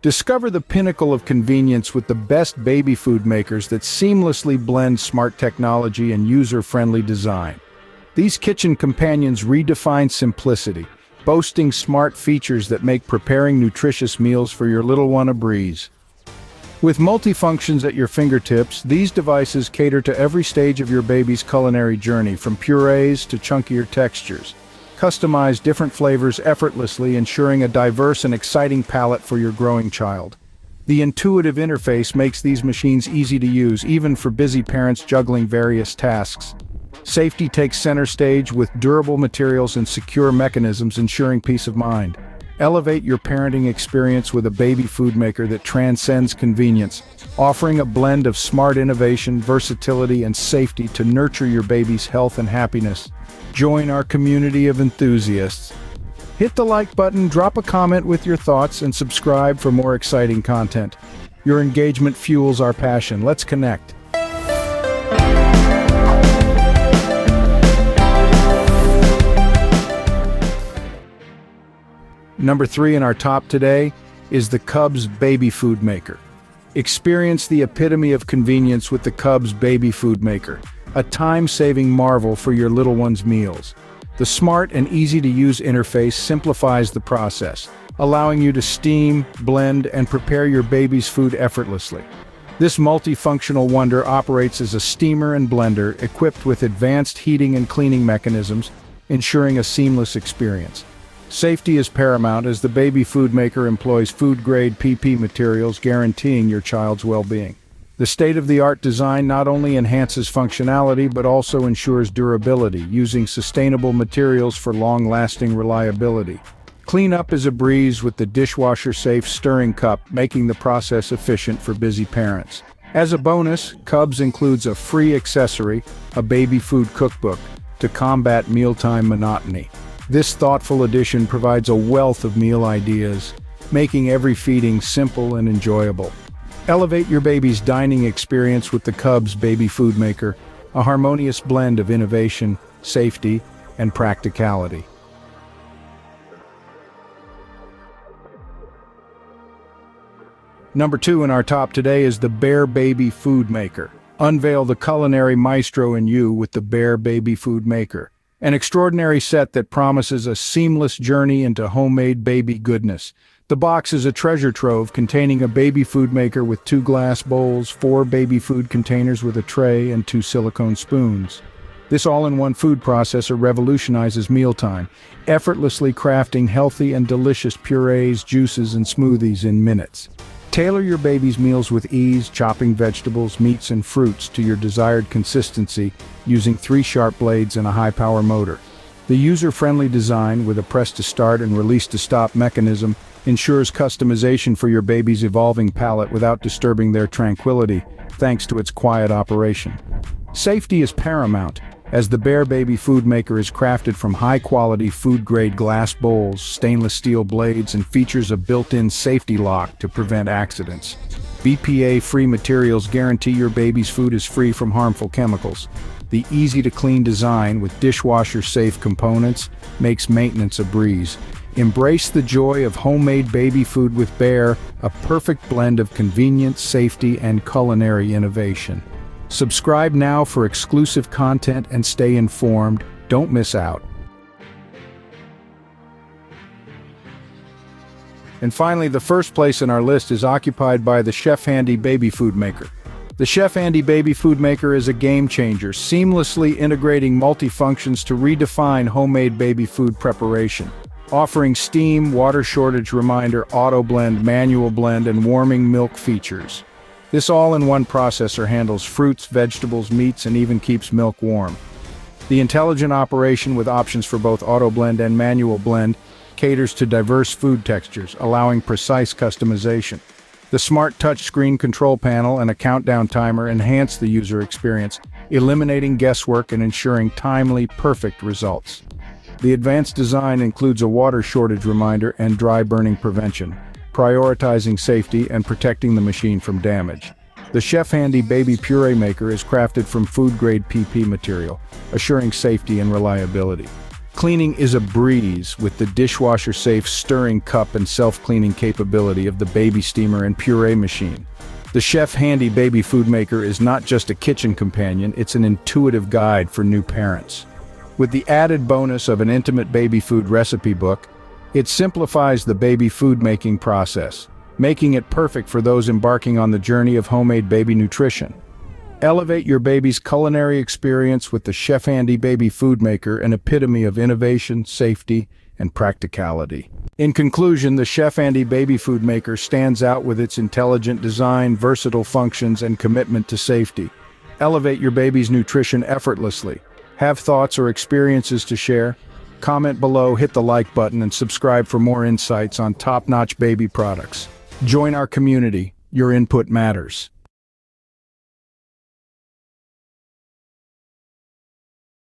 Discover the pinnacle of convenience with the best baby food makers that seamlessly blend smart technology and user-friendly design. These kitchen companions redefine simplicity, boasting smart features that make preparing nutritious meals for your little one a breeze. With multifunctions at your fingertips, these devices cater to every stage of your baby's culinary journey, from purees to chunkier textures. Customize different flavors effortlessly, ensuring a diverse and exciting palate for your growing child. The intuitive interface makes these machines easy to use, even for busy parents juggling various tasks. Safety takes center stage with durable materials and secure mechanisms, ensuring peace of mind. Elevate your parenting experience with a baby food maker that transcends convenience, offering a blend of smart innovation, versatility, and safety to nurture your baby's health and happiness. Join our community of enthusiasts. Hit the like button, drop a comment with your thoughts, and subscribe for more exciting content. Your engagement fuels our passion. Let's connect. Number 3 in our top today is the Cubs Baby Food Maker. Experience the epitome of convenience with the Cubs Baby Food Maker, a time-saving marvel for your little one's meals. The smart and easy-to-use interface simplifies the process, allowing you to steam, blend, and prepare your baby's food effortlessly. This multifunctional wonder operates as a steamer and blender equipped with advanced heating and cleaning mechanisms, ensuring a seamless experience. Safety is paramount as the baby food maker employs food-grade PP materials, guaranteeing your child's well-being. The state-of-the-art design not only enhances functionality but also ensures durability, using sustainable materials for long-lasting reliability. Cleanup is a breeze with the dishwasher-safe stirring cup, making the process efficient for busy parents. As a bonus, Cubs includes a free accessory, a baby food cookbook, to combat mealtime monotony. This thoughtful addition provides a wealth of meal ideas, making every feeding simple and enjoyable. Elevate your baby's dining experience with the Cubs Baby Food Maker, a harmonious blend of innovation, safety, and practicality. Number 2 in our top today is the Bear Baby Food Maker. Unveil the culinary maestro in you with the Bear Baby Food Maker. An extraordinary set that promises a seamless journey into homemade baby goodness. The box is a treasure trove containing a baby food maker with 2 glass bowls, 4 baby food containers with a tray, and 2 silicone spoons. This all-in-one food processor revolutionizes mealtime, effortlessly crafting healthy and delicious purees, juices, and smoothies in minutes. Tailor your baby's meals with ease, chopping vegetables, meats, and fruits to your desired consistency using 3 sharp blades and a high-power motor. The user-friendly design with a press-to-start and release-to-stop mechanism ensures customization for your baby's evolving palate without disturbing their tranquility, thanks to its quiet operation. Safety is paramount, as the Bear Baby Food Maker is crafted from high-quality food-grade glass bowls, stainless steel blades, and features a built-in safety lock to prevent accidents. BPA-free materials guarantee your baby's food is free from harmful chemicals. The easy-to-clean design with dishwasher-safe components makes maintenance a breeze. Embrace the joy of homemade baby food with Bear, a perfect blend of convenience, safety, and culinary innovation. Subscribe now for exclusive content and stay informed. Don't miss out. And finally, the first place in our list is occupied by the Chef Handy Baby Food Maker. The Chef Handy Baby Food Maker is a game changer, seamlessly integrating multifunctions to redefine homemade baby food preparation. Offering steam, water shortage reminder, auto blend, manual blend, and warming milk features. This all-in-one processor handles fruits, vegetables, meats, and even keeps milk warm. The intelligent operation with options for both auto blend and manual blend caters to diverse food textures, allowing precise customization. The smart touchscreen control panel and a countdown timer enhance the user experience, eliminating guesswork and ensuring timely, perfect results. The advanced design includes a water shortage reminder and dry burning prevention, prioritizing safety and protecting the machine from damage. The Chef Handy Baby Puree Maker is crafted from food-grade PP material, assuring safety and reliability. Cleaning is a breeze with the dishwasher-safe stirring cup and self-cleaning capability of the baby steamer and puree machine. The Chef Handy Baby Food Maker is not just a kitchen companion, it's an intuitive guide for new parents. With the added bonus of an intimate baby food recipe book, it simplifies the baby food making process, making it perfect for those embarking on the journey of homemade baby nutrition. Elevate your baby's culinary experience with the Chef Handy Baby Food Maker, an epitome of innovation, safety, and practicality. In conclusion, the Chef Handy Baby Food Maker stands out with its intelligent design, versatile functions, and commitment to safety. Elevate your baby's nutrition effortlessly. Have thoughts or experiences to share? Comment below, hit the like button, and subscribe for more insights on top-notch baby products. Join our community. Your input matters.